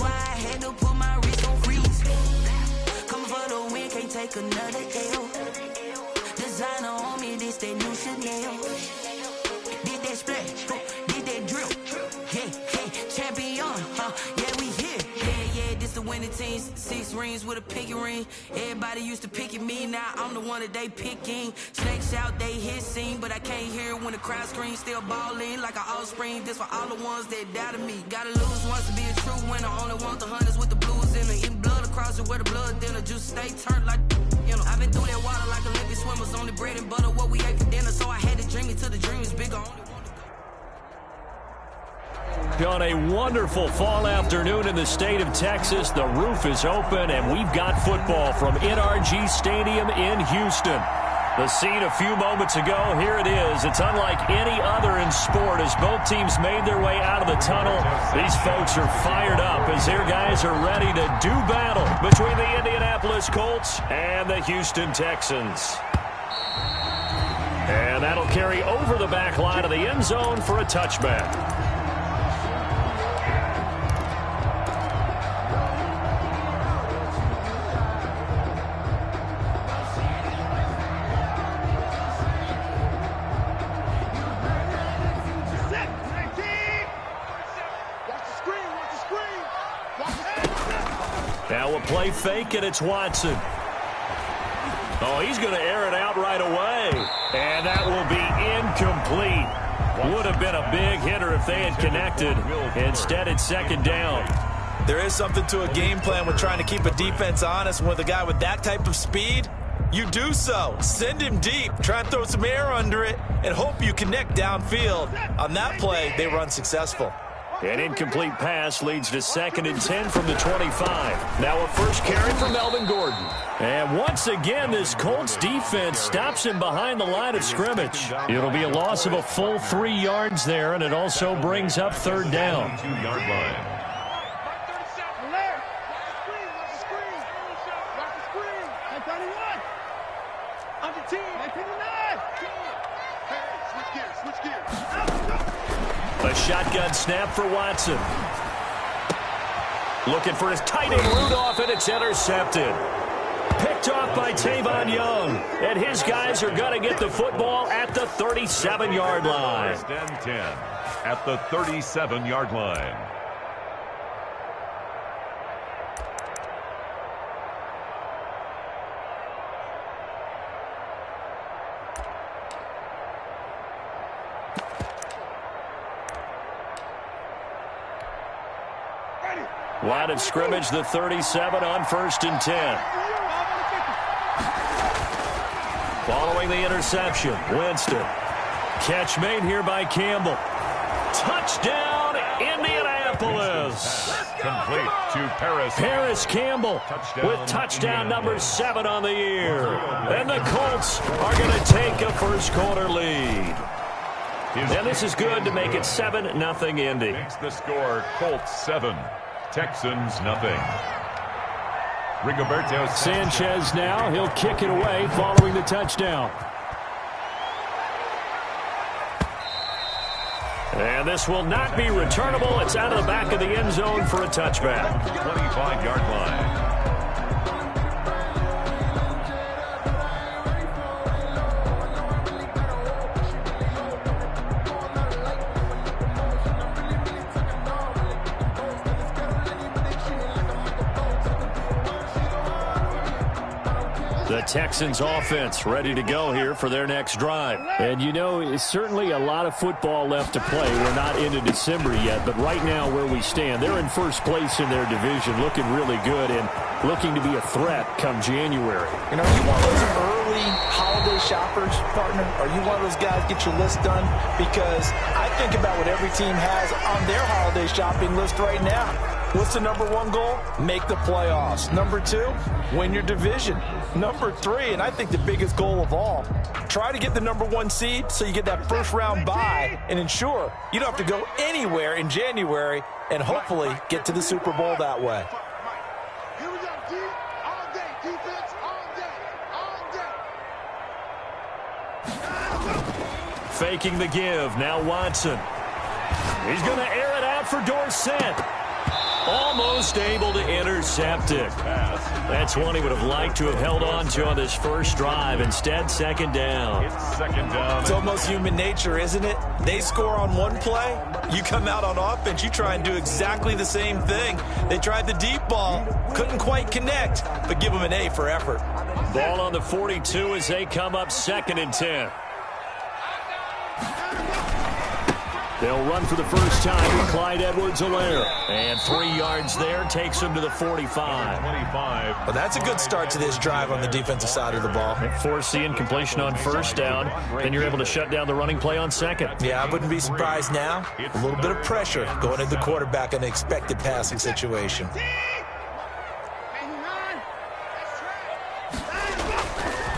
why I had to put my wrist on freeze. Coming for the win, can't take another L. Designer on me, this that new Chanel. Did that splash, did that drill. Yeah, champion, yeah, we here. Yeah, this the winning team. 6 rings with a pinky ring. Everybody used to picking me, now I'm the one that they picking. Snakes out, they hissing, but I can't hear when the crowd screams. Still balling like an offspring. This for all the ones that doubted me. Gotta lose once to be a true winner. Only want the hunters with the blues in it. Eating blood across it where the blood dinner. Just stay turned like, you know. I've been through that water like Olympic swimmers. Only bread and butter, what we ate for dinner. So I had to dream it till the dream is bigger. On a wonderful fall afternoon in the state of Texas, the roof is open, and we've got football from NRG Stadium in Houston. The scene a few moments ago, here it is. It's unlike any other in sport as both teams made their way out of the tunnel. These folks are fired up as their guys are ready to do battle between the Indianapolis Colts and the Houston Texans. And that'll carry over the back line of the end zone for a touchback. Now a play fake, and it's Watson. Oh, he's going to air it out right away. And that will be incomplete. Would have been a big hitter if they had connected. Instead, it's second down. There is something to a game plan with trying to keep a defense honest. With a guy with that type of speed, you do so. Send him deep. Try and throw some air under it and hope you connect downfield. On that play, they were unsuccessful. An incomplete pass leads to 2nd and 10 from the 25. Now a first carry for Melvin Gordon. And once again, this Colts defense stops him behind the line of scrimmage. It'll be a loss of a full 3 yards there, and it also brings up 3rd down. 2-yard line. A shotgun snap for Watson. Looking for his tight end Rudolph, and it's intercepted. Picked off by Tavon Young. And his guys are going to get the football at the 37-yard line. 1st and 10 at the 37-yard line. Line of scrimmage, the 37 on 1st and 10. Following the interception, Winston. Catch made here by Campbell. Touchdown, Indianapolis. Complete to Paris. Paris Campbell with touchdown number 7 on the year. And the Colts are going to take a first quarter lead. And this is good to make it 7-0 Indy. Makes the score Colts 7. Texans nothing. Rigoberto Sanchez now. He'll kick it away following the touchdown. And this will not be returnable. It's out of the back of the end zone for a touchback. 25-yard line. The Texans offense ready to go here for their next drive. And you know, it's certainly a lot of football left to play. We're not into December yet, but right now where we stand, they're in first place in their division, looking really good and looking to be a threat come January. You know, you want those early holiday shoppers, partner? Are you one of those guys get your list done? Because I think about what every team has on their holiday shopping list right now. What's the number 1 goal? Make the playoffs. Number 2, win your division. Number 3, and I think the biggest goal of all, try to get the number 1 seed so you get that first round bye and ensure you don't have to go anywhere in January and hopefully get to the Super Bowl that way. Here we go, D. All day. Defense, all day. All day. Faking the give. Now Watson. He's going to air it out for Dorsett. Almost able to intercept it. That's one he would have liked to have held on to on this first drive. Instead, second down. It's second down. It's almost human nature, isn't it? They score on one play. You come out on offense, you try and do exactly the same thing. They tried the deep ball. Couldn't quite connect, but give them an A for effort. Ball on the 42 as they come up 2nd and 10. They'll run for the first time with Clyde Edwards-Helaire. And 3 yards there takes them to the 45. 25. Well, that's a good start to this drive on the defensive side of the ball. Force the incompletion on first down. Then you're able to shut down the running play on second. Yeah, I wouldn't be surprised now. A little bit of pressure going into the quarterback in an expected passing situation.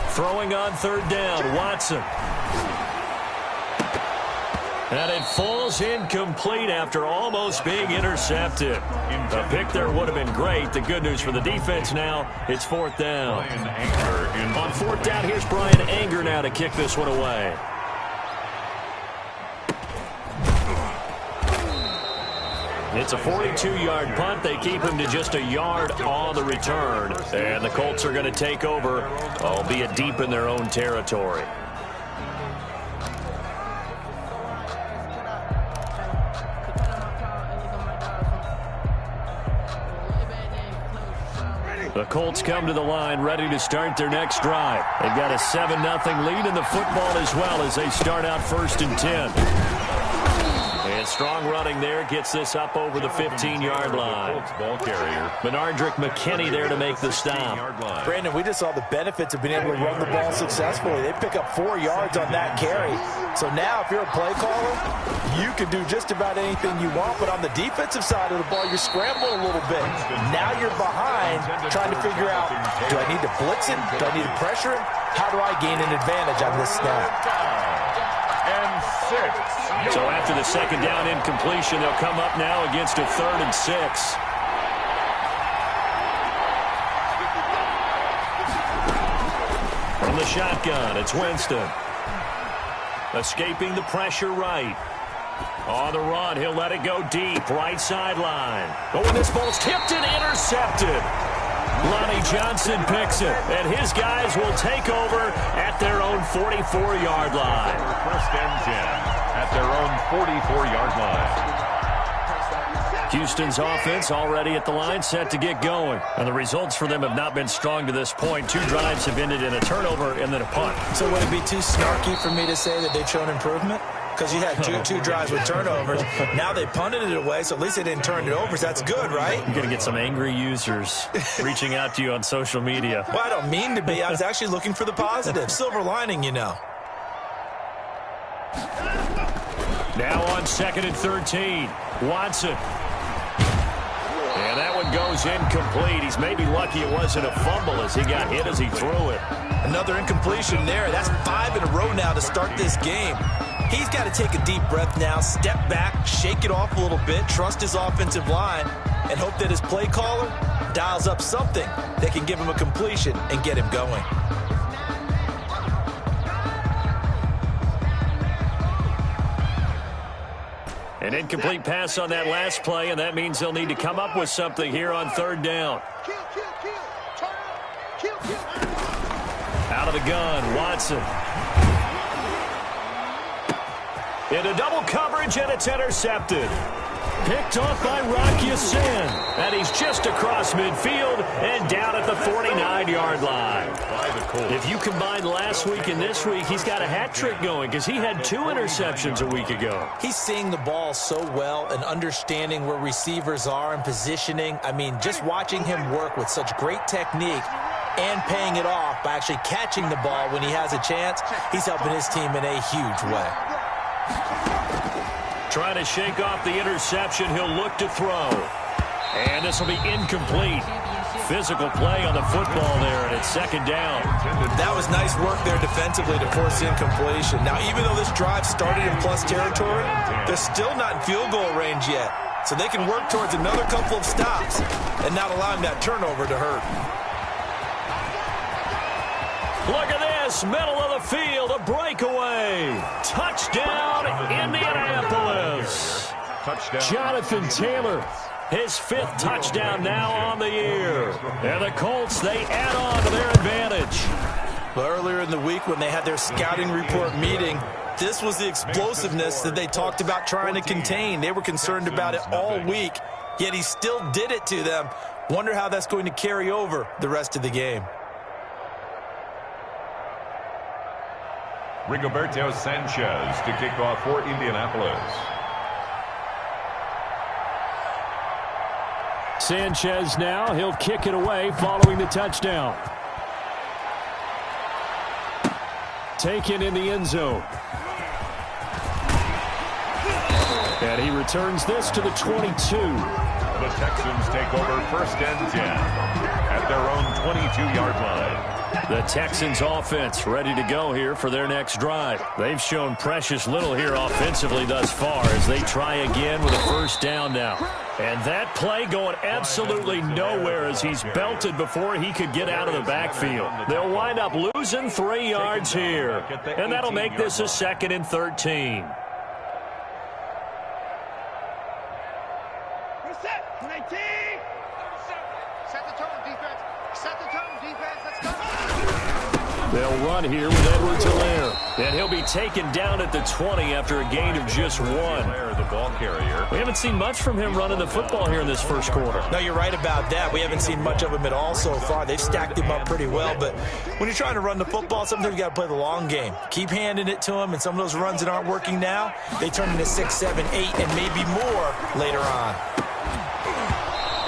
Throwing on 3rd down, Watson. And it falls incomplete after almost being intercepted. A pick there would have been great. The good news for the defense now, it's 4th down. On 4th down, here's Brian Anger now to kick this one away. It's a 42-yard punt. They keep him to just a yard on the return. And the Colts are going to take over, albeit deep in their own territory. The Colts come to the line ready to start their next drive. They've got a 7-0 lead in the football as well as they start out 1st and 10. And strong running there gets this up over the 15-yard line. Ball carrier. Menardrick McKinney there to make the stop. Brandon, we just saw the benefits of being able to run the ball successfully. They pick up 4 yards on that carry. So now if you're a play caller, you can do just about anything you want. But on the defensive side of the ball, you're scrambling a little bit. Now you're behind trying to figure out, do I need to blitz him? Do I need to pressure him? How do I gain an advantage on this snap? And 6. So after the 2nd down incompletion, they'll come up now against a 3rd and 6. From the shotgun, it's Winston. Escaping the pressure right. On the run, he'll let it go deep, right sideline. Oh, and this ball's tipped and intercepted. Lonnie Johnson picks it, and his guys will take over at their own 44-yard line. 1st and 10 at their own 44-yard line. Houston's offense already at the line, set to get going. And the results for them have not been strong to this point. 2 drives have ended in a turnover and then a punt. So would it be too snarky for me to say that they've shown improvement? Because you had two drives with turnovers. Now they punted it away, so at least they didn't turn it over. So that's good, right? You're going to get some angry users reaching out to you on social media. Well, I don't mean to be. I was actually looking for the positive. Silver lining, you know. Now on 2nd and 13. Watson. And that one goes incomplete. He's maybe lucky it wasn't a fumble as he got hit as he threw it. Another incompletion there. That's 5 in a row now to start this game. He's got to take a deep breath now, step back, shake it off a little bit, trust his offensive line, and hope that his play caller dials up something that can give him a completion and get him going. An incomplete pass on that last play, and that means they'll need to come up with something here on 3rd down. Out of the gun, Watson. Into double coverage, and it's intercepted. Picked off by Rock Ya-Sin. And he's just across midfield and down at the 49-yard line. If you combine last week and this week, he's got a hat trick going because he had 2 interceptions a week ago. He's seeing the ball so well and understanding where receivers are and positioning. I mean, just watching him work with such great technique and paying it off by actually catching the ball when he has a chance, he's helping his team in a huge way. Trying to shake off the interception. He'll look to throw. And this will be incomplete. Physical play on the football there, and it's 2nd down. That was nice work there defensively to force the incompletion. Now, even though this drive started in plus territory, they're still not in field goal range yet. So they can work towards another couple of stops and not allowing that turnover to hurt. Look at this, middle of the field, a breakaway. Touchdown, Indianapolis. Touchdown. Jonathan Taylor. His 5th touchdown now on the year. And the Colts, they add on to their advantage. Well, earlier in the week when they had their scouting report meeting, this was the explosiveness that they talked about trying to contain. They were concerned about it all week, yet he still did it to them. Wonder how that's going to carry over the rest of the game. Rigoberto Sanchez to kick off for Indianapolis. Sanchez now, he'll kick it away following the touchdown. Taken in the end zone. And he returns this to the 22. The Texans take over 1st and 10 at their own 22-yard line. The Texans offense ready to go here for their next drive. They've shown precious little here offensively thus far as they try again with a 1st down now. And that play going absolutely nowhere as he's belted before he could get out of the backfield. They'll wind up losing 3 yards here. And that'll make this a 2nd and 13. Reset. 19. Set the tone, defense. Set the tone, defense. Let's go. They'll run here with Edwards-Helaire. And he'll be taken down at the 20 after a gain of just 1. The ball carrier. We haven't seen much from him running the football here in this first quarter. No, you're right about that. We haven't seen much of him at all so far. They've stacked him up pretty well, but when you're trying to run the football, sometimes you got to play the long game. Keep handing it to him, and some of those runs that aren't working now, they turn into 6, 7, 8, and maybe more later on.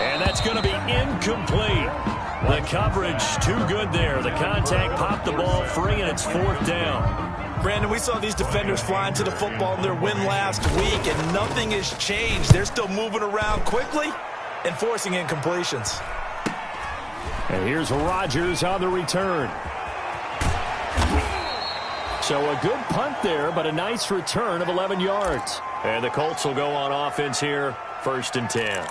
And that's going to be incomplete. The coverage too good there. The contact popped the ball free, and it's 4th down. Brandon, we saw these defenders flying to the football in their win last week, and nothing has changed. They're still moving around quickly and forcing incompletions. And here's Rodgers on the return. So a good punt there, but a nice return of 11 yards. And the Colts will go on offense here, 1st and 10.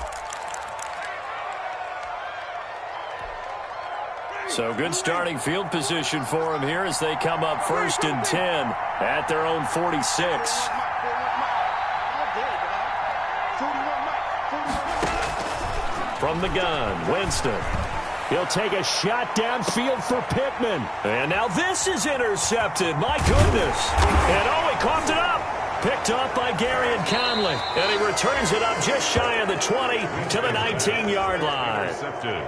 So good starting field position for them here as they come up 1st and 10 at their own 46. From the gun, Winston. He'll take a shot downfield for Pittman. And now this is intercepted. My goodness. And he coughed it up. Picked off by Gary and Conley. And he returns it up just shy of the 20 to the 19-yard line.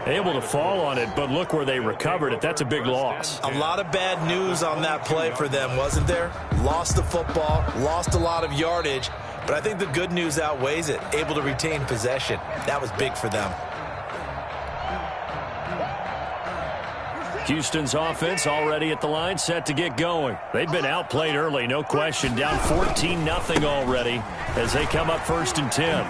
Able to fall on it, but look where they recovered it. That's a big loss. A lot of bad news on that play for them, wasn't there? Lost the football, lost a lot of yardage, but I think the good news outweighs it. Able to retain possession. That was big for them. Houston's offense already at the line, set to get going. They've been outplayed early, no question. Down 14-0 already as they come up 1st and 10.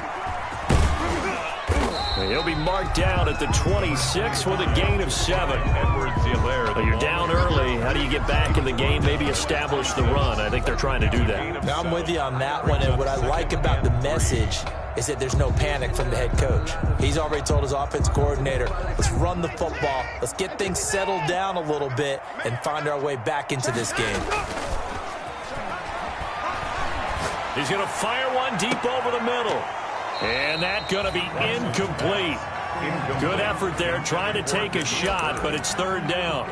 He'll be marked down at the 26 with a gain of 7. Edwards-Helaire. You're down early. How do you get back in the game, maybe establish the run? I think they're trying to do that. Now I'm with you on that one, and what I like about the message is that there's no panic from the head coach. He's already told his offense coordinator, let's run the football, let's get things settled down a little bit and find our way back into this game. He's going to fire one deep over the middle. And that's going to be incomplete. Good effort there, trying to take a shot, but it's 3rd down.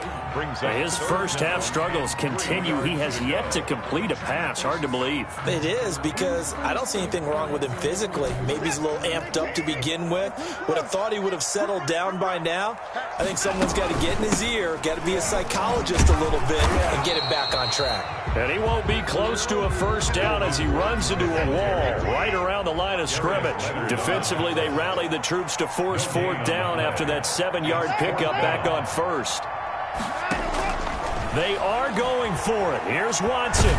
His first half struggles continue. He has yet to complete a pass. Hard to believe. It is, because I don't see anything wrong with him physically. Maybe he's a little amped up to begin with. Would have thought he would have settled down by now. I think someone's got to get in his ear, got to be a psychologist a little bit, and get it back on track. And he won't be close to a 1st down as he runs into a wall right around the line of scrimmage. Defensively, they rally the troops to force 4th down after that 7-yard pickup back on 1st. They are going for it. Here's Watson.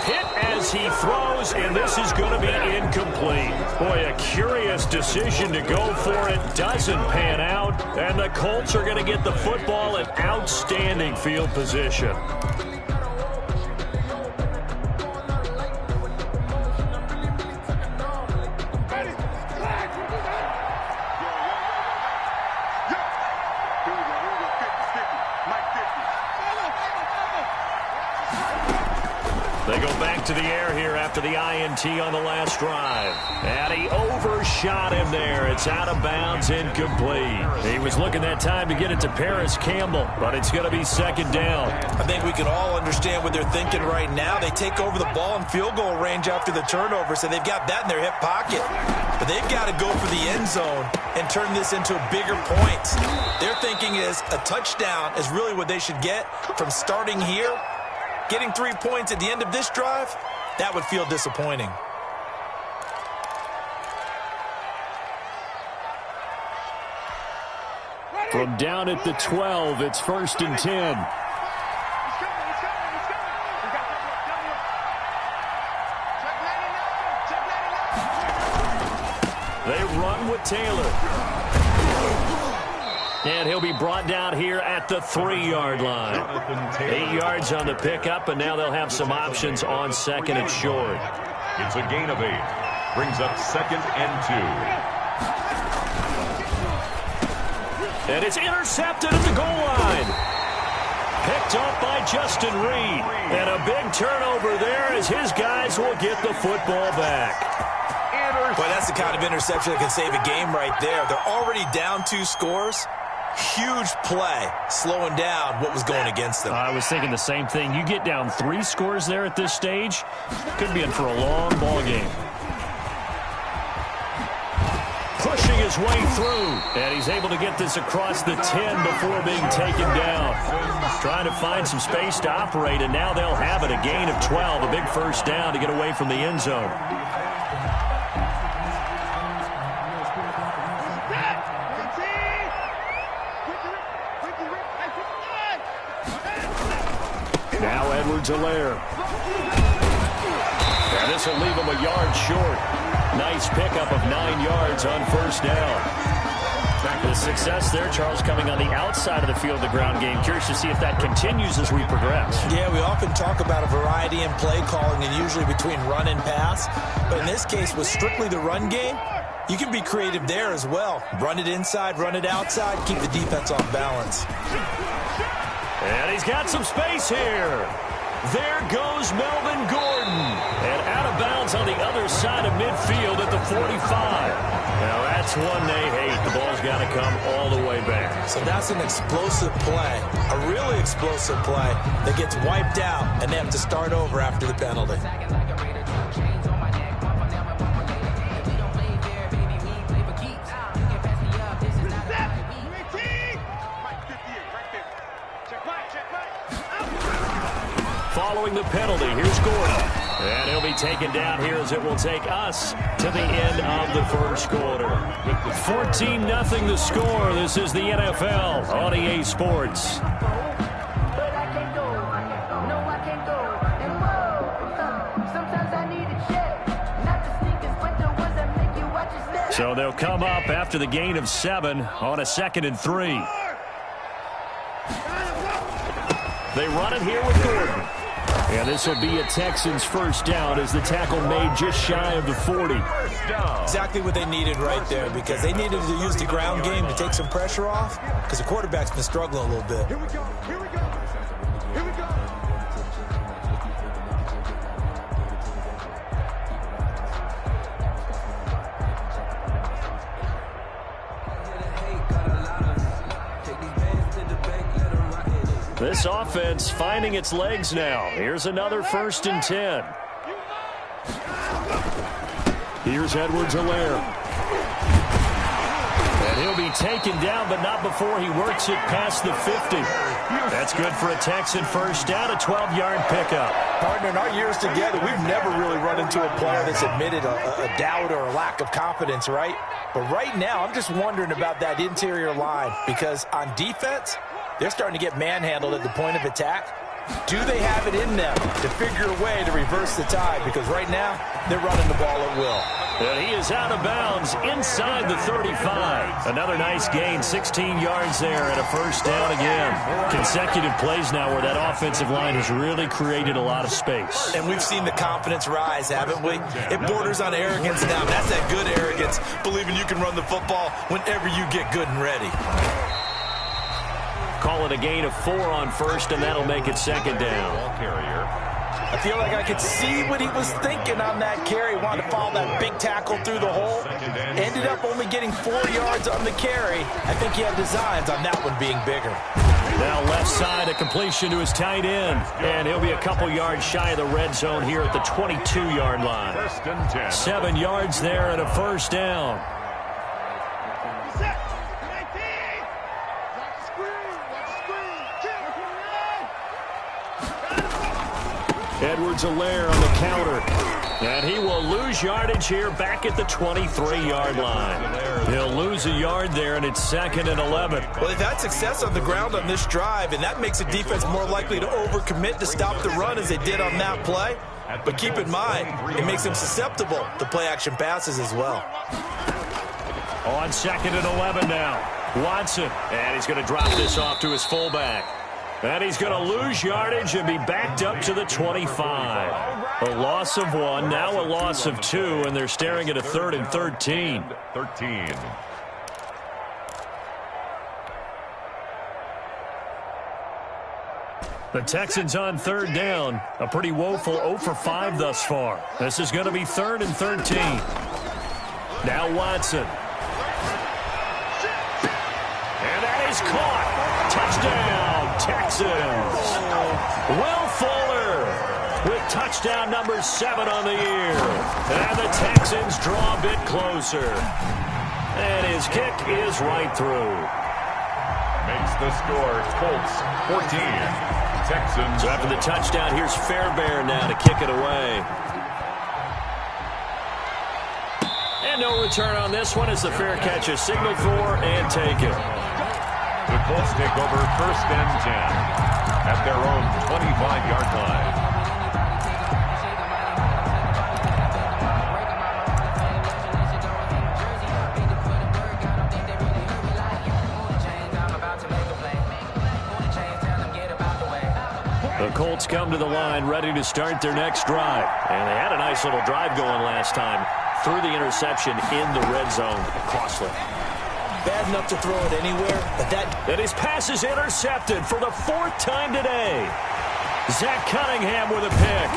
Hit as he throws, and this is going to be incomplete. Boy, a curious decision to go for it. Doesn't pan out, and the Colts are going to get the football in outstanding field position. They go back to the air here after the INT on the last drive. And he overshot him there. It's out of bounds, incomplete. He was looking that time to get it to Paris Campbell, but it's going to be second down. I think we can all understand what they're thinking right now. They take over the ball in field goal range after the turnover, so they've got that in their hip pocket. But they've got to go for the end zone and turn this into bigger points. Their thinking is a touchdown is really what they should get from starting here. Getting 3 points at the end of this drive, that would feel disappointing. From down at the 12, it's 1st and 10. They run with Taylor. And he'll be brought down here at the 3-yard line. 8 yards on the pickup, and now they'll have some options on 2nd and short. It's a gain of 8. Brings up 2nd and 2. And it's intercepted at the goal line. Picked up by Justin Reed. And a big turnover there as his guys will get the football back. Boy, that's the kind of interception that can save a game right there. They're already down 2 scores. Huge play, slowing down what was going against them. I was thinking the same thing. You get down 3 scores there at this stage, could be in for a long ball game. Pushing his way through, and he's able to get this across the 10 before being taken down. Trying to find some space to operate, and now they'll have it. A gain of 12, a big first down to get away from the end zone. Now Edwards-Helaire. And this will leave him a yard short. Nice pickup of 9 yards on 1st down. The success there, Charles, coming on the outside of the field, the ground game. Curious to see if that continues as we progress. Yeah, we often talk about a variety in play calling and usually between run and pass. But in this case, with strictly the run game, you can be creative there as well. Run it inside, run it outside, keep the defense off balance. And he's got some space here. There goes Melvin Gordon. And out of bounds on the other side of midfield at the 45. Now that's one they hate. The ball's got to come all the way back. So that's an explosive play, a really explosive play that gets wiped out, and they have to start over after the penalty. Following the penalty, here's Gordon. And he'll be taken down here as it will take us to the end of the first quarter. 14-0 the score. This is the NFL on EA Sports. So they'll come up after the gain of 7 on a 2nd and 3. They run it here with Gordon. And this will be a Texans first down as the tackle made just shy of the 40. Exactly what they needed right there, because they needed to use the ground game to take some pressure off, because the quarterback's been struggling a little bit. Here we go. Here we go. Here we go. This offense finding its legs now. Here's another 1st and 10. Here's Edwards-Helaire. And he'll be taken down, but not before he works it past the 50. That's good for a Texan first down, a 12-yard pickup. Partner, in our years together, we've never really run into a player that's admitted a doubt or a lack of confidence, right? But right now, I'm just wondering about that interior line, because on defense, they're starting to get manhandled at the point of attack. Do they have it in them to figure a way to reverse the tide? Because right now, they're running the ball at will. And he is out of bounds inside the 35. Another nice gain, 16 yards there and a first down again. Consecutive plays now where that offensive line has really created a lot of space. And we've seen the confidence rise, haven't we? It borders on arrogance now. That's that good arrogance, believing you can run the football whenever you get good and ready. Call it a gain of 4 on first, and that'll make it second down. Ball carrier, I feel like I could see what he was thinking on that carry. Wanted to follow that big tackle through the hole. Ended up only getting 4 yards on the carry. I think he had designs on that one being bigger. Now left side, a completion to his tight end. And he'll be a couple yards shy of the red zone here at the 22-yard line. 7 yards there and a first down. Edwards-Helaire on the counter. And he will lose yardage here back at the 23-yard line. He'll lose a yard there, and it's 2nd and 11. Well, they've had success on the ground on this drive, and that makes a defense more likely to overcommit to stop the run as they did on that play. But keep in mind, it makes them susceptible to play-action passes as well. On 2nd and 11 now. Watson, and he's going to drop this off to his fullback. And he's going to lose yardage and be backed up to the 25. A loss of 1, now a loss of 2, and they're staring at a 3rd and 13. The Texans on 3rd down. A pretty woeful 0 for 5 thus far. This is going to be 3rd and 13. Now Watson. And that is caught. Touchdown, Texans. Will Fuller with touchdown number 7 on the year. And the Texans draw a bit closer. And his kick is right through. Makes the score Colts 14. Texans. So after the touchdown, here's Fairbairn now to kick it away. And no return on this one as the fair catch is signaled for and taken. The Colts take over 1st and 10 at their own 25-yard line. The Colts come to the line ready to start their next drive. And they had a nice little drive going last time. Threw the interception in the red zone. Costly. Bad enough to throw it anywhere, but that... And his pass is intercepted for the 4th time today. Zach Cunningham with a pick.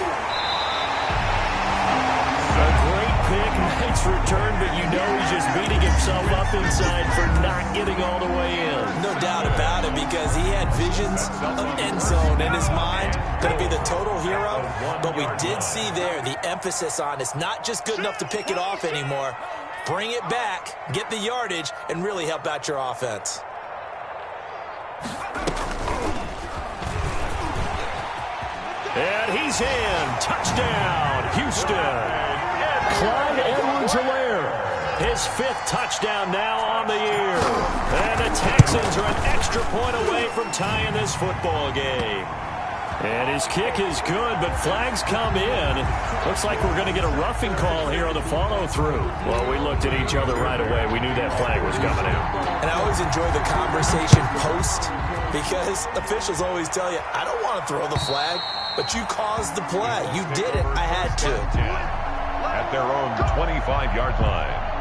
A great pick, nice return, but you know he's just beating himself up inside for not getting all the way in. No doubt about it, because he had visions of end zone in his mind. Going to be the total hero, but we did see there the emphasis on it's not just good enough to pick it off anymore. Bring it back, get the yardage, and really help out your offense. And he's in. Touchdown, Houston. Clyde Edwards-Helaire, his 5th touchdown now on the year. And the Texans are an extra point away from tying this football game. And his kick is good, but flags come in. Looks like we're going to get a roughing call here on the follow-through. Well, we looked at each other right away. We knew that flag was coming out. And I always enjoy the conversation post, because officials always tell you, I don't want to throw the flag, but you caused the play. You did it. I had to. At their own 25-yard line.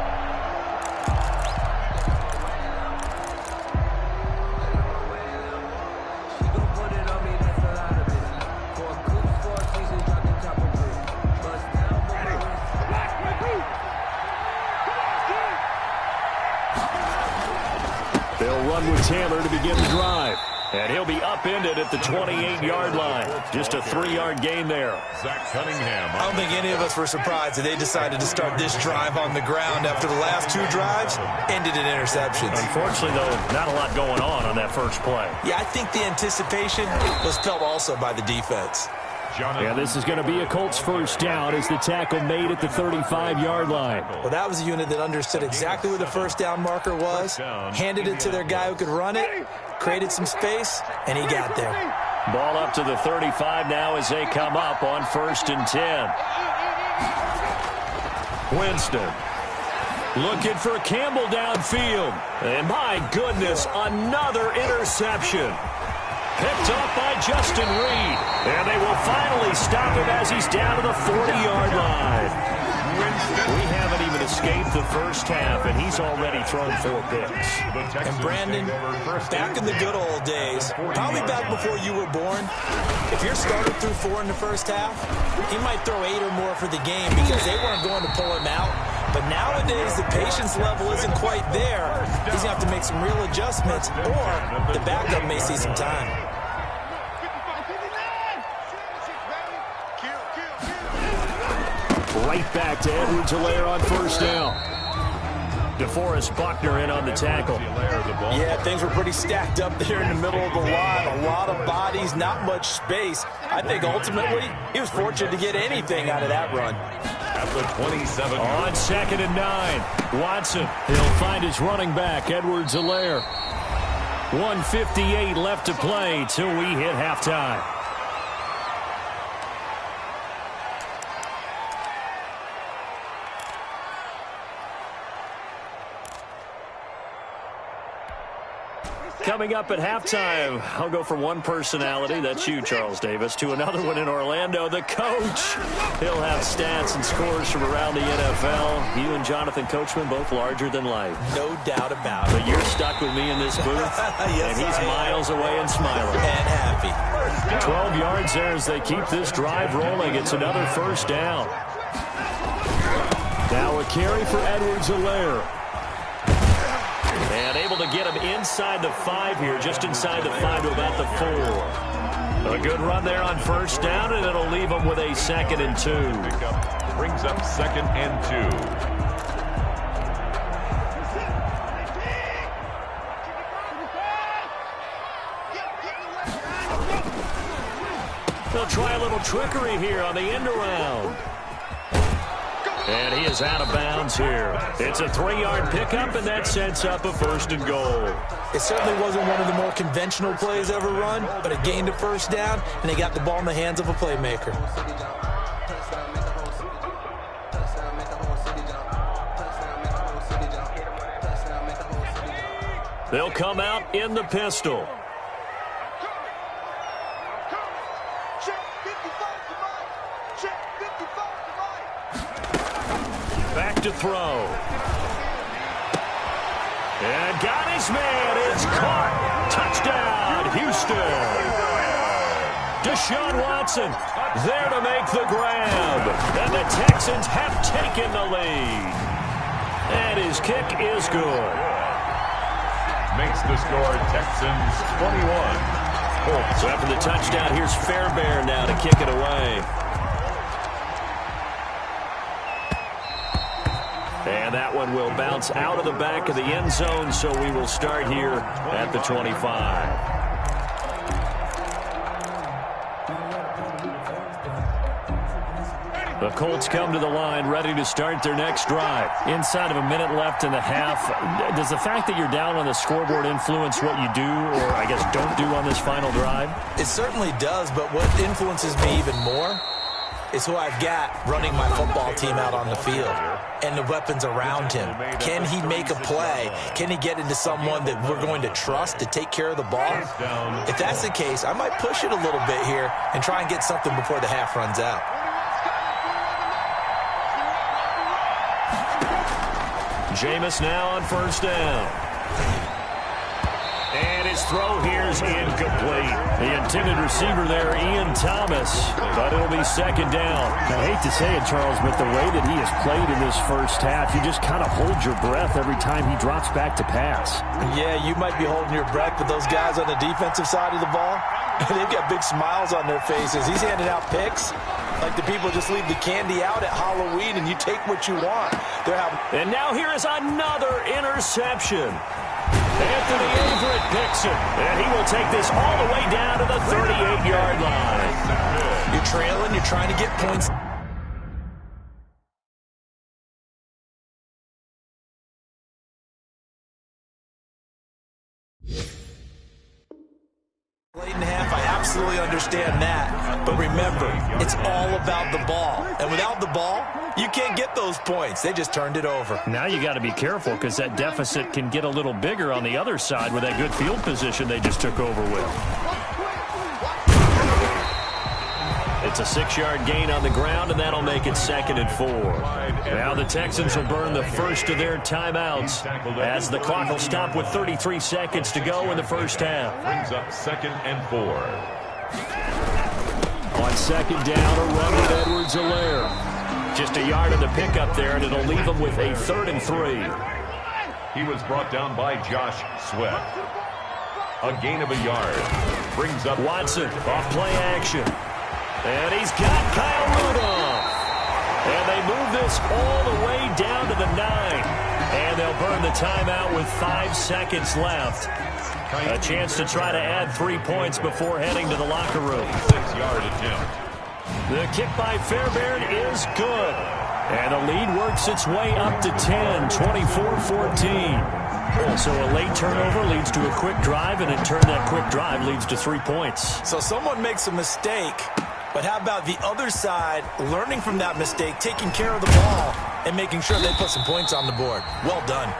With Taylor to begin the drive. And he'll be upended at the 28-yard line. Just a 3-yard gain there. Zach Cunningham. I don't think any of us were surprised that they decided to start this drive on the ground after the last 2 drives ended in interceptions. Unfortunately, though, not a lot going on that first play. Yeah, I think the anticipation was felt also by the defense. And this is going to be a Colts first down as the tackle made at the 35-yard line. Well, that was a unit that understood exactly where the first down marker was, handed it to their guy who could run it, created some space, and he got there. Ball up to the 35 now as they come up on 1st and 10. Winston looking for Campbell downfield. And my goodness, another interception. Picked up by Justin Reed. And they will finally stop him as he's down to the 40-yard line. We haven't even escaped escaped the first half, and he's already thrown 4 picks. And Brandon, back in the good old days, probably back before you were born, if your starter threw 4 in the first half, he might throw 8 or more for the game because they weren't going to pull him out. But nowadays, the patience level isn't quite there. He's going to have to make some real adjustments, or the backup may see some time. Right back to Edwards-Helaire on first down. DeForest Buckner in on the tackle. Yeah, things were pretty stacked up there in the middle of the line. A lot of bodies, not much space. I think ultimately he was fortunate to get anything out of that run. At the 27. On 2nd and 9. Watson. He'll find his running back, Edwards-Helaire. 1:58 left to play till we hit halftime. Coming up at halftime, I'll go from one personality, that's you, Charles Davis, to another one in Orlando, the coach. He'll have stats and scores from around the NFL. You and Jonathan Coachman, both larger than life. No doubt about it. But you're stuck with me in this booth, Yes, and he's miles away and smiling. And happy. 12 yards there as they keep this drive rolling. It's another first down. Now a carry for Edwards-Helaire. And able to get him inside the 5 here, just inside the 5 to about the 4. A good run there on first down, and it'll leave him with a 2nd and 2. Brings up 2nd and 2. They'll try a little trickery here on the end around. And he is out of bounds here. It's a 3-yard pickup, and that sets up a 1st and goal. It certainly wasn't one of the more conventional plays ever run, but it gained a first down, and they got the ball in the hands of a playmaker. They'll come out in the pistol. Back to throw. And got his man. It's caught. Touchdown, Houston. Deshaun Watson there to make the grab. And the Texans have taken the lead. And his kick is good. Makes the score Texans 21. So after the touchdown, here's Fairbairn now to kick it away. And that one will bounce out of the back of the end zone, so we will start here at the 25. The Colts come to the line ready to start their next drive. Inside of a minute left in the half, does the fact that you're down on the scoreboard influence what you do, or I guess don't do on this final drive? It certainly does, but what influences me even more is who I've got running my football team out on the field and the weapons around him. Can he make a play? Can he get into someone that we're going to trust to take care of the ball? If that's the case, I might push it a little bit here and try and get something before the half runs out. Jameis now on first down. And his throw here is incomplete. The intended receiver there, Ian Thomas, but it'll be 2nd down. I hate to say it, Charles, but the way that he has played in this first half, you just kind of hold your breath every time he drops back to pass. Yeah, you might be holding your breath, but those guys on the defensive side of the ball, they've got big smiles on their faces. He's handing out picks like the people just leave the candy out at Halloween and you take what you want. And now here is another interception. Anthony Averett picks it, and he will take this all the way down to the 38-yard line. You're trailing, you're trying to get points. Late in half, I absolutely understand that. But remember, it's all about the ball. And without the ball, you can't get those points. They just turned it over. Now you got to be careful because that deficit can get a little bigger on the other side with that good field position they just took over with. It's a 6-yard gain on the ground, and that'll make it 2nd and 4. Now the Texans will burn the first of their timeouts as the clock will stop with 33 seconds to go in the first half. Brings up 2nd and 4. On 2nd down, a run with Edwards-Helaire. Just a yard of the pickup there, and it'll leave them with a 3rd and 3. He was brought down by Josh Sweat. A gain of a yard. Brings up Watson off play action. And he's got Kyle Rudolph. And they move this all the way down to the 9. And they'll burn the timeout with 5 seconds left. A chance to try to add 3 points before heading to the locker room. 6-yard attempt. The kick by Fairbairn is good. And the lead works its way up to 10, 24-14. So a late turnover leads to a quick drive, and in turn that quick drive leads to 3 points. So someone makes a mistake, but how about the other side learning from that mistake, taking care of the ball, and making sure they put some points on the board? Well done.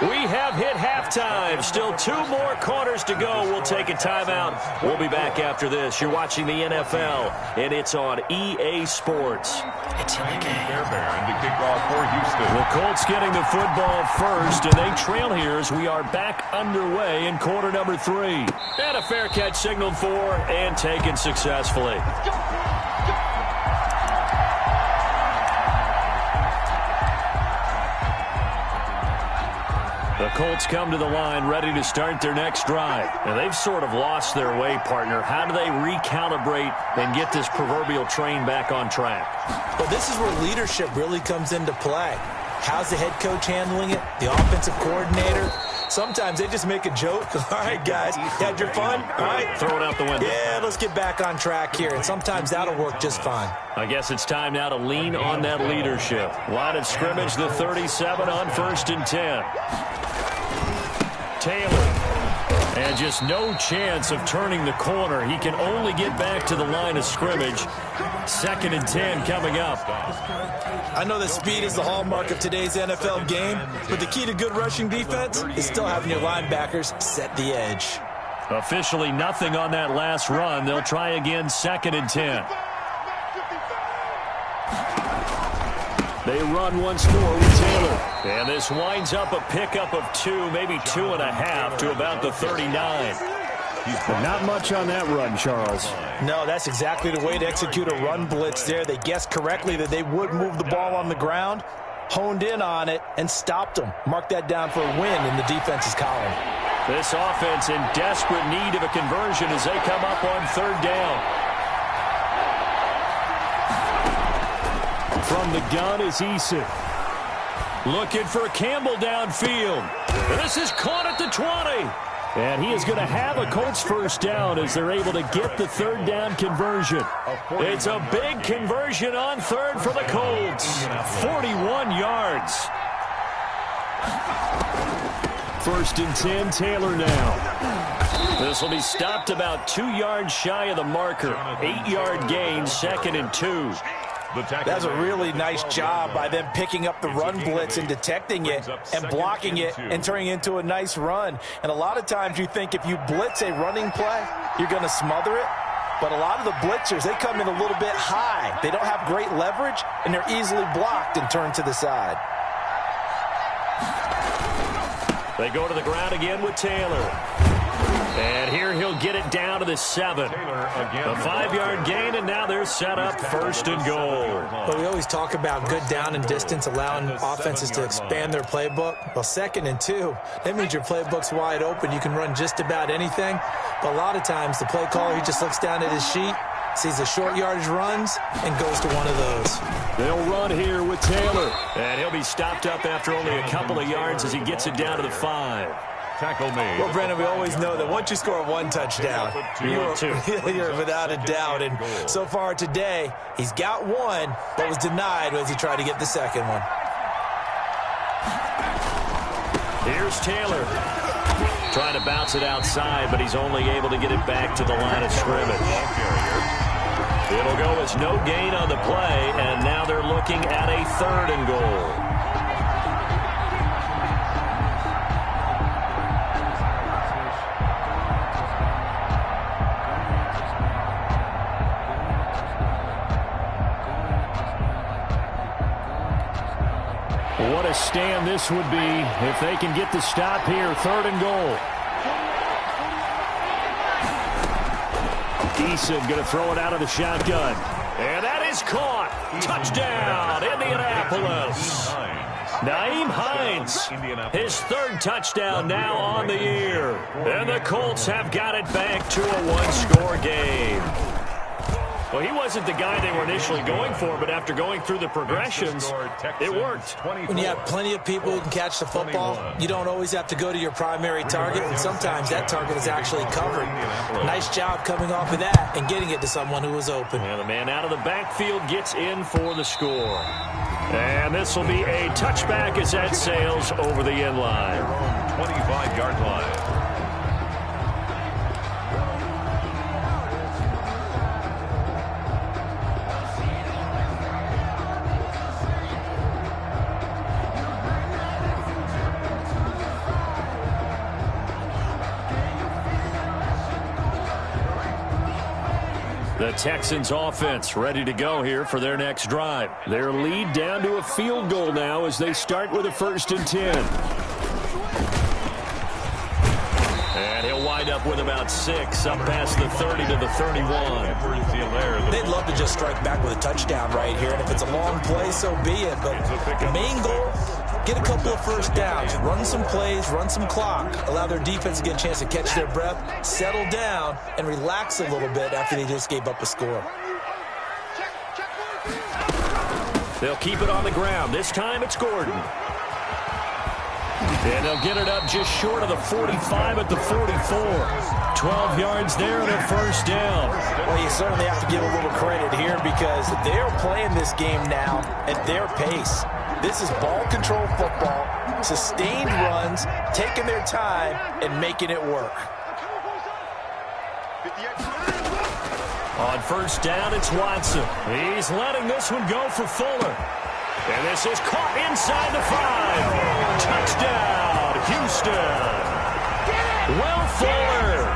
We have hit halftime. Still 2 more quarters to go. We'll take a timeout. We'll be back after this. You're watching the NFL, and it's on EA Sports. It's in the game. Fairbairn to kick off for Houston. The Colts getting the football first, and they trail here as we are back underway in quarter number 3. And a fair catch signaled for and taken successfully. The Colts come to the line ready to start their next drive. And they've sort of lost their way, partner. How do they recalibrate and get this proverbial train back on track? Well, this is where leadership really comes into play. How's the head coach handling it? The offensive coordinator? Sometimes they just make a joke. All right, guys, had your fun? All right. Throw it out the window. Yeah, let's get back on track here. And sometimes that'll work just fine. I guess it's time now to lean on that leadership. Line of scrimmage, the 37 on 1st and 10. Taylor. And just no chance of turning the corner. He can only get back to the line of scrimmage. 2nd and 10 coming up. I know that speed is the hallmark of today's NFL game, but the key to good rushing defense is still having your linebackers set the edge. Officially nothing on that last run. They'll try again 2nd and 10. They run once more with Taylor. And this winds up a pickup of 2, maybe 2.5 to about the 39. Not much on that run, Charles. No, that's exactly the way to execute a run blitz there. They guessed correctly that they would move the ball on the ground, honed in on it, and stopped them. Mark that down for a win in the defense's column. This offense in desperate need of a conversion as they come up on 3rd down. From the gun is Eason. Looking for Campbell downfield. This is caught at the 20. And he is going to have a Colts first down as they're able to get the 3rd down conversion. It's a big conversion on 3rd for the Colts. 41 yards. 1st and 10, Taylor now. This will be stopped about 2 yards shy of the marker. 8-yard gain, 2nd and 2. That's a really nice job by them picking up the run blitz and detecting it and blocking it and turning it into a nice run. And a lot of times you think if you blitz a running play, you're going to smother it. But a lot of the blitzers, they come in a little bit high. They don't have great leverage, and they're easily blocked and turned to the side. They go to the ground again with Taylor. And here he'll get it down to the 7. A 5-yard gain, and now they're set up 1st and goal. Well, we always talk about good down and distance, allowing offenses to expand their playbook. Well, 2nd and 2, that means your playbook's wide open. You can run just about anything. But a lot of times, the play caller, he just looks down at his sheet, sees the short yardage runs, and goes to one of those. They'll run here with Taylor. And he'll be stopped up after only a couple of yards as he gets it down to the 5. Tackle made. Well, Brandon, we always know that once you score 1 touchdown, you're without a doubt. And so far today, he's got 1, but was denied as he tried to get the 2nd one. Here's Taylor. Trying to bounce it outside, but he's only able to get it back to the line of scrimmage. It'll go as no gain on the play, and now they're looking at a 3rd and goal. What a stand this would be if they can get the stop here. 3rd and goal. Eason going to throw it out of the shotgun. And that is caught. Touchdown, Indianapolis. Nyheim Hines, his 3rd touchdown now on the year. And the Colts have got it back to a 1-score game. Well, he wasn't the guy they were initially going for, but after going through the progressions, it worked. When you have plenty of people who can catch the football, you don't always have to go to your primary target, and sometimes that target is actually covered. Nice job coming off of that and getting it to someone who was open. And the man out of the backfield gets in for the score. And this will be a touchback as that sails over the end line. 25-yard line. The Texans offense ready to go here for their next drive. Their lead down to a field goal now as they start with a 1st and 10. And he'll wind up with about 6 up past the 30 to the 31. They'd love to just strike back with a touchdown right here, and if it's a long play, so be it. But the main goal, get a couple of 1st downs, run some plays, run some clock, allow their defense to get a chance to catch their breath, settle down, and relax a little bit after they just gave up a score. They'll keep it on the ground. This time it's Gordon. And they'll get it up just short of the 45 at the 44. 12 yards there and a 1st down. Well, you certainly have to give a little credit here because they're playing this game now at their pace. This is ball control football, sustained runs, taking their time, and making it work. On 1st down, it's Watson. He's letting this one go for Fuller. And this is caught inside the 5. Touchdown, Houston. Will Fuller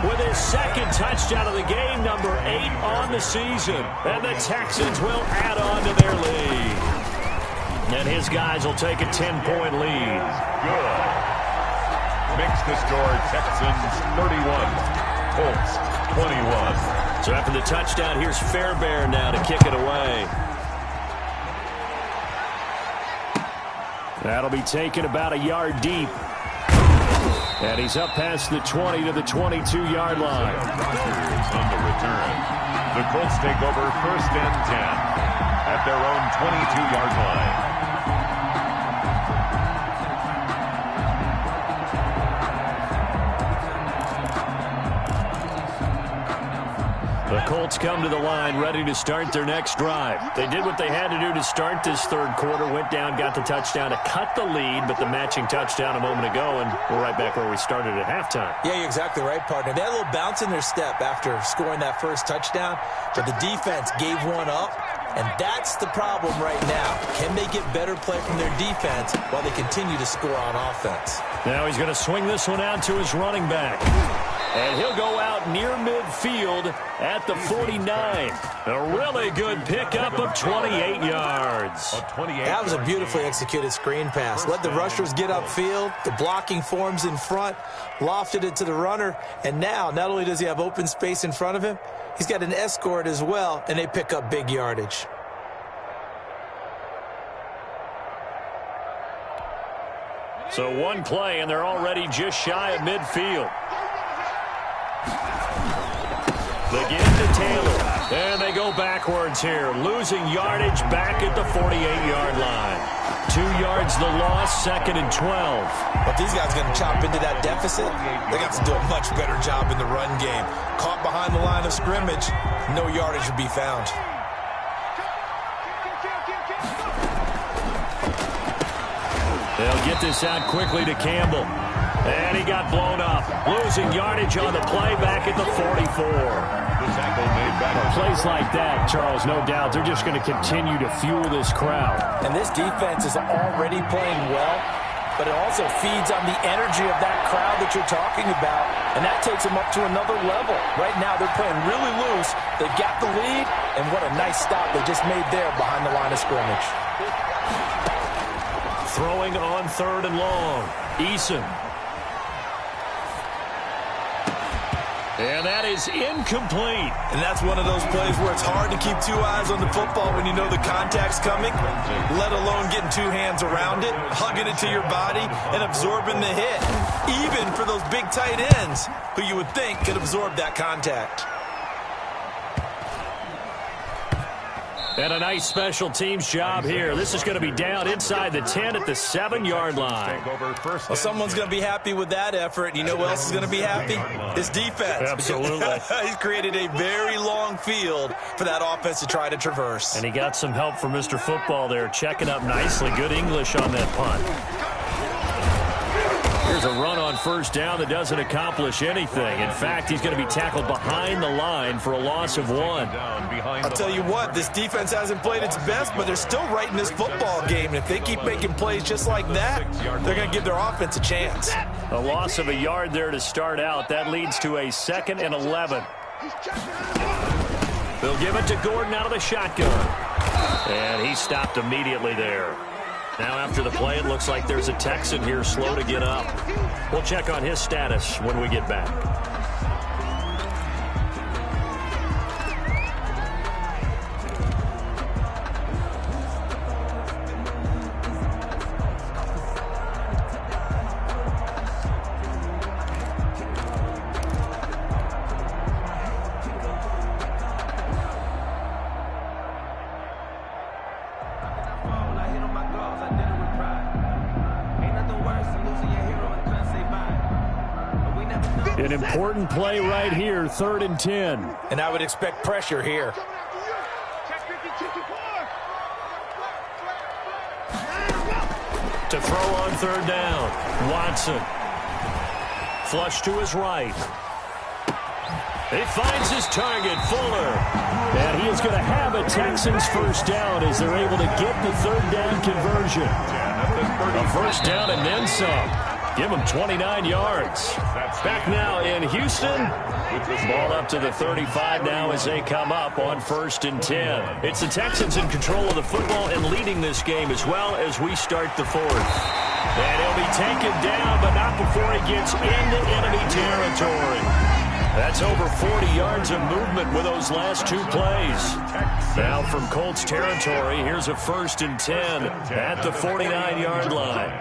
with his 2nd touchdown of the game, number 8 on the season. And the Texans will add on to their lead. And his guys will take a 10-point lead. Good. Makes the score Texans 31, Colts 21. So after the touchdown, here's Fairbairn now to kick it away. That'll be taken about a yard deep. And he's up past the 20 to the 22-yard line. On the return. The Colts take over 1st and 10 at their own 22-yard line. The Colts come to the line ready to start their next drive. They did what they had to do to start this 3rd quarter, went down, got the touchdown to cut the lead, but the matching touchdown a moment ago, and we're right back where we started at halftime. Yeah, you're exactly right, partner. They had a little bounce in their step after scoring that 1st touchdown, but the defense gave one up, and that's the problem right now. Can they get better play from their defense while they continue to score on offense? Now he's going to swing this one out to his running back. And he'll go out near midfield at the 49. A really good pickup of 28 yards. That was a beautifully executed screen pass. Let the rushers get upfield. The blocking forms in front. Lofted it to the runner. And now, not only does he have open space in front of him, he's got an escort as well, and they pick up big yardage. So one play, and they're already just shy of midfield. Again to Taylor. And they go backwards here, losing yardage back at the 48-yard line. 2 yards the loss, 2nd and 12. But these guys are going to chop into that deficit. They got to do a much better job in the run game. Caught behind the line of scrimmage, no yardage would be found. They'll get this out quickly to Campbell. And he got blown up. Losing yardage on the play back at the 44. The tackle made back. Plays like that, Charles, no doubt, they're just going to continue to fuel this crowd. And this defense is already playing well, but it also feeds on the energy of that crowd that you're talking about, and that takes them up to another level. Right now, they're playing really loose. They've got the lead, and what a nice stop they just made there behind the line of scrimmage. Throwing on 3rd and long. Eason. And that is incomplete. And that's one of those plays where it's hard to keep 2 eyes on the football when you know the contact's coming, let alone getting 2 hands around it, hugging it to your body, and absorbing the hit. Even for those big tight ends who you would think could absorb that contact. And a nice special teams job here. This is going to be down inside the 10 at the 7-yard line. Well, someone's going to be happy with that effort. You know who else is going to be happy? His defense. Absolutely. He's created a very long field for that offense to try to traverse. And he got some help from Mr. Football there, checking up nicely. Good English on that punt. Here's a run on 1st down that doesn't accomplish anything. In fact, he's going to be tackled behind the line for a loss of 1. I'll tell you what, this defense hasn't played its best, but they're still right in this football game. And if they keep making plays just like that, they're going to give their offense a chance. A loss of a yard there to start out. That leads to a 2nd and 11. They'll give it to Gordon out of the shotgun. And he stopped immediately there. Now after the play, it looks like there's a Texan here slow to get up. We'll check on his status when we get back. An important play right here, 3rd and 10. And I would expect pressure here. To throw on 3rd down, Watson. Flush to his right. He finds his target, Fuller. And he is going to have a Texans 1st down as they're able to get the 3rd down conversion. A 1st down and then some. Give him 29 yards. Back now in Houston. Ball up to the 35 now as they come up on 1st and 10. It's the Texans in control of the football and leading this game as well as we start the 4th. And he'll be taken down, but not before he gets into enemy territory. That's over 40 yards of movement with those last 2 plays. Now from Colts territory, here's a 1st and 10 at the 49-yard line.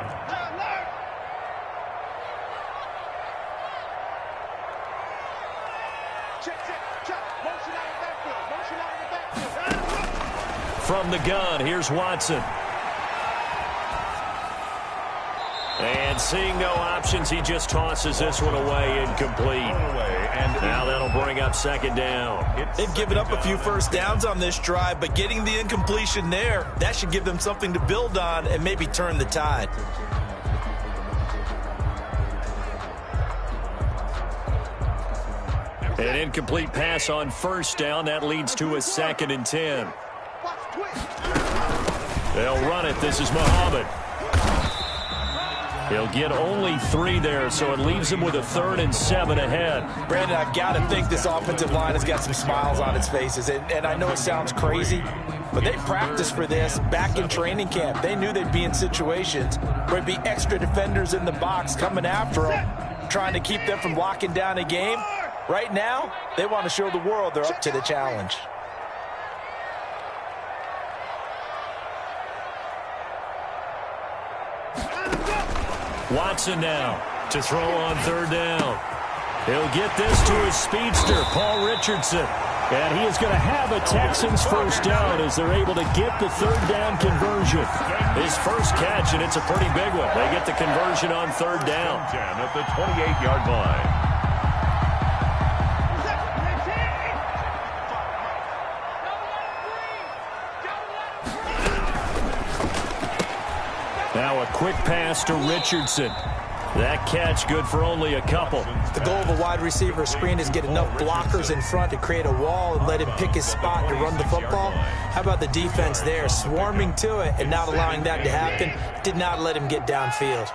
From the gun, here's Watson. And seeing no options, he just tosses this one away, incomplete. And now that'll bring up 2nd down. They've given up a few 1st downs on this drive, but getting the incompletion there, that should give them something to build on and maybe turn the tide. An incomplete pass on 1st down. That leads to a 2nd and 10. They'll run it. This is Muhammad. He'll get only 3 there, so it leaves him with a 3rd and 7 ahead. Brandon, I've got to think this offensive line has got some smiles on its faces. And I know it sounds crazy, but they practiced for this back in training camp. They knew they'd be in situations where there'd be extra defenders in the box coming after them, trying to keep them from locking down a game. Right now, they want to show the world they're up to the challenge. Watson now to throw on 3rd down. He'll get this to his speedster, Paul Richardson. And he is going to have a Texans 1st down as they're able to get the 3rd down conversion. His first catch, and it's a pretty big one. They get the conversion on 3rd down. At the 28-yard line. Now a quick pass to Richardson. That catch good for only a couple. The goal of a wide receiver screen is get enough blockers in front to create a wall and let him pick his spot to run the football. How about the defense there, swarming to it and not allowing that to happen? Did not let him get downfield.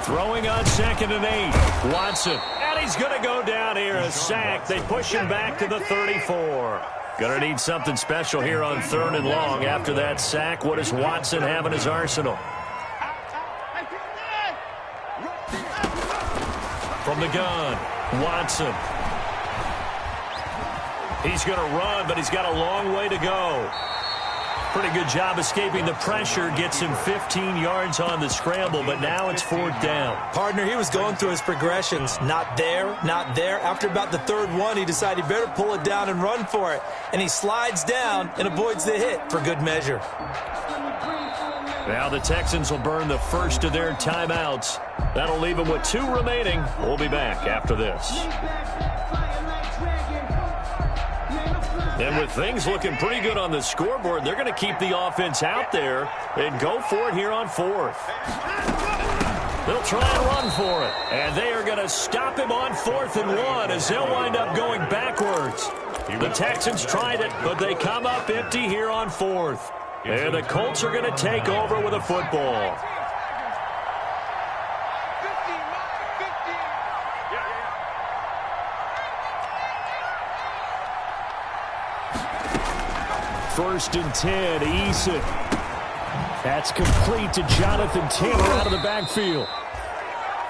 Throwing on 2nd and 8. Watson And he's going to go down here, a sack. They push him back to the 34. Going to need something special here on 3rd and long. After that sack, what does Watson have in his arsenal? From the gun, Watson. He's going to run, but he's got a long way to go. Pretty good job escaping the pressure. Gets him 15 yards on the scramble, but now it's 4th down. Partner, he was going through his progressions. Not there, not there. After about the 3rd one, he decided he better pull it down and run for it. And he slides down and avoids the hit for good measure. Now the Texans will burn the first of their timeouts. That'll leave them with 2 remaining. We'll be back after this. And with things looking pretty good on the scoreboard, they're going to keep the offense out there and go for it here on 4th. They'll try and run for it. And they are going to stop him on 4th and 1 as they'll wind up going backwards. The Texans tried it, but they come up empty here on 4th. And the Colts are going to take over with a football. First and 10, Eason. That's complete to Jonathan Taylor out of the backfield.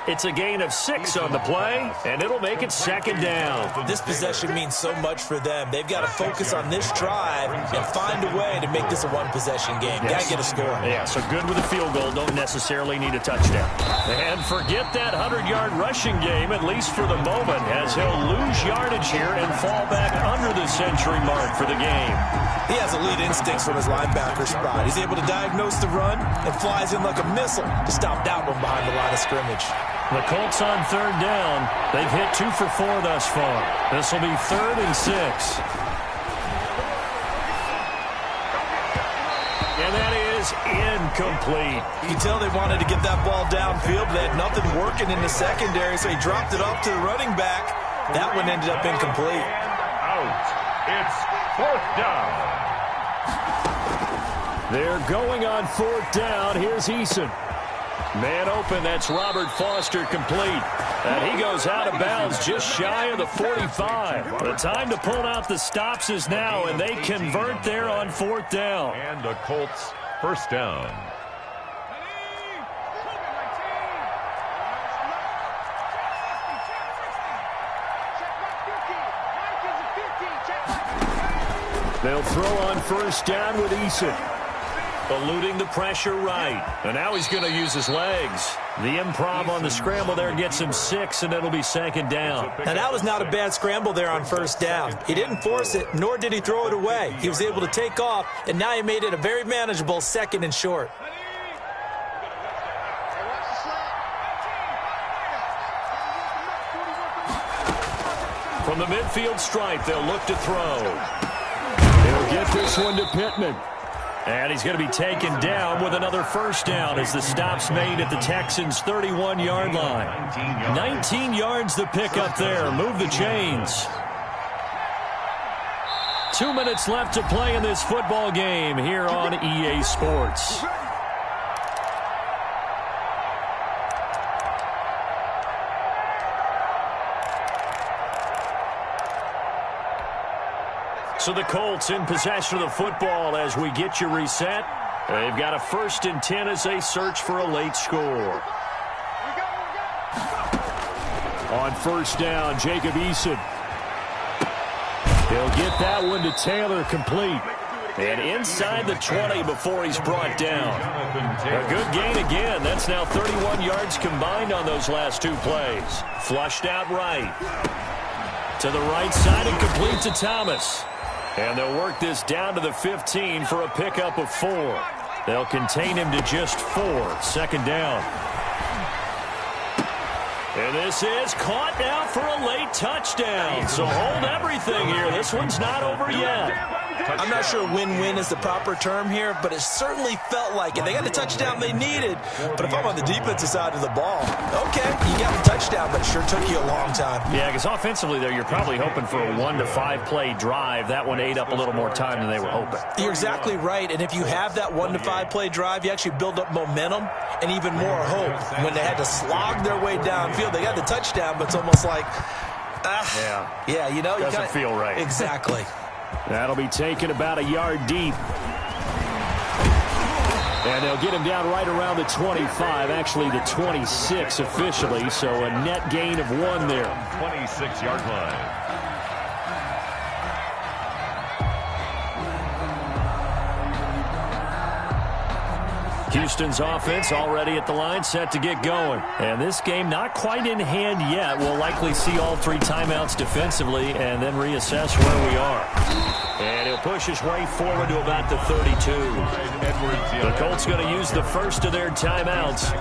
It's a gain of 6 on the play, and it'll make it 2nd down. This possession means so much for them. They've got to focus on this drive and find a way to make this a one-possession game. Got to get a score. Yeah, so good with a field goal. Don't necessarily need a touchdown. And forget that 100-yard rushing game, at least for the moment, as he'll lose yardage here and fall back under the century mark for the game. He has elite instincts from his linebacker spot. He's able to diagnose the run and flies in like a missile to stop that one behind the line of scrimmage. The Colts on 3rd down. They've hit 2 for 4 thus far. This will be 3rd and 6. And that is incomplete. You can tell they wanted to get that ball downfield, but they had nothing working in the secondary, so he dropped it off to the running back. That one ended up incomplete. Out. It's 4th down. They're going on 4th down. Here's Eason. Man open, that's Robert Foster complete. And he goes out of bounds just shy of the 45. The time to pull out the stops is now, and they convert there on 4th down. And the Colts 1st down. They'll throw on 1st down with Eason. Eluding the pressure right. And now he's going to use his legs. The improv on the scramble there gets him 6, and it'll be 2nd down. Now, that was not a bad scramble there on 1st down. He didn't force it, nor did he throw it away. He was able to take off, and now he made it a very manageable 2nd and short. From the midfield stripe, they'll look to throw. They'll get this one to Pittman. And he's going to be taken down with another 1st down as the stop's made at the Texans' 31-yard line. 19 yards the pick up there. Move the chains. 2 minutes left to play in this football game here on EA Sports. So the Colts in possession of the football as we get you reset. They've got a 1st and 10 as they search for a late score. On 1st down, Jacob Eason. He'll get that one to Taylor complete. And inside the 20 before he's brought down. A good gain again. That's now 31 yards combined on those last 2 plays. Flushed out right. To the right side and complete to Thomas. And they'll work this down to the 15 for a pickup of 4. They'll contain him to just 4. 2nd down. And this is caught now for a late touchdown. So hold everything here. This one's not over yet. I'm not sure win-win is the proper term here, but it certainly felt like it. They got the touchdown they needed, but if I'm on the defensive side of the ball, okay, you got the touchdown, but it sure took you a long time. Yeah, because offensively there, you're probably hoping for a 1 to 5 play drive. That one ate up a little more time than they were hoping. You're exactly right, and if you have that 1 to 5 play drive, you actually build up momentum and even more hope. When they had to slog their way downfield, they got the touchdown, but it's almost like, yeah, you know, doesn't feel right. Exactly. That'll be taken about a yard deep. And they'll get him down right around the 25, actually the 26 officially, so a net gain of 1 there. 26-yard line. Houston's offense already at the line, set to get going. And this game not quite in hand yet. We'll likely see all 3 timeouts defensively and then reassess where we are. And he'll push his way forward to about the 32. The Colts going to use the first of their timeouts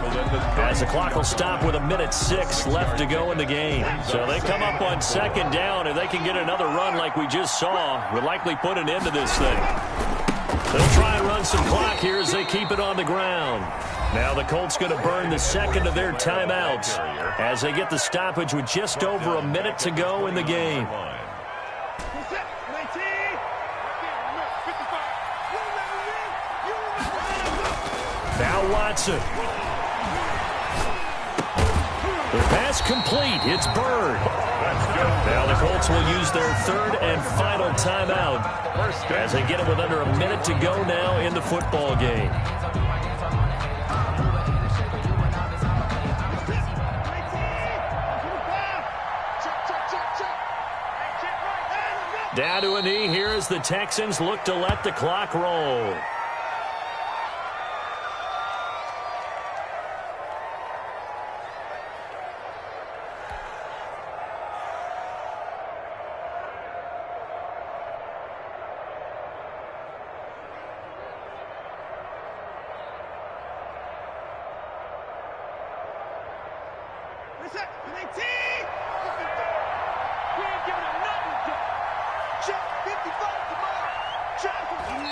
as the clock will stop with 1:06 left to go in the game. So they come up on 2nd down, and they can get another run like we just saw. Would likely put an end to this thing. They'll try and run some clock here as they keep it on the ground. Now the Colts going to burn the 2nd of their timeouts as they get the stoppage with just over 1 minute to go in the game. Now Watson. The pass complete. It's Bird. Now the Colts will use their 3rd and final timeout as they get it with under 1 minute to go now in the football game. Down to a knee here as the Texans look to let the clock roll.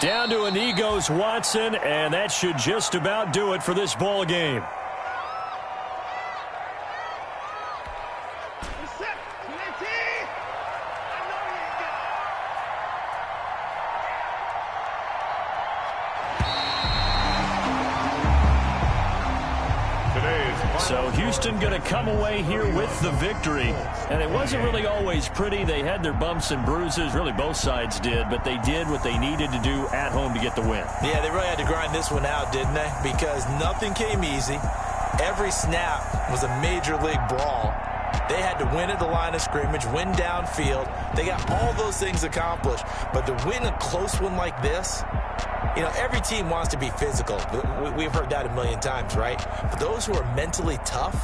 Down to a knee goes Watson, and that should just about do it for this ball game. So Houston going to come away here with the victory. And it wasn't really always pretty. They had their bumps and bruises. Really, both sides did. But they did what they needed to do at home to get the win. Yeah, they really had to grind this one out, didn't they? Because nothing came easy. Every snap was a major league brawl. They had to win at the line of scrimmage, win downfield. They got all those things accomplished. But to win a close one like this, you know, every team wants to be physical. We've heard that a million times, right? But those who are mentally tough,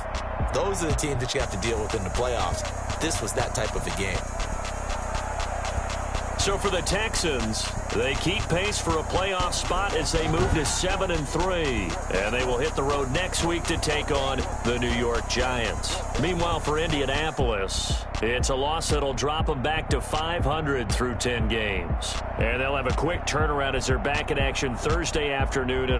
those are the teams that you have to deal with in the playoffs. This was that type of a game. So for the Texans, they keep pace for a playoff spot as they move to 7-3. And they will hit the road next week to take on the New York Giants. Meanwhile, for Indianapolis, it's a loss that'll drop them back to 500 through 10 games. And they'll have a quick turnaround as they're back in action Thursday afternoon.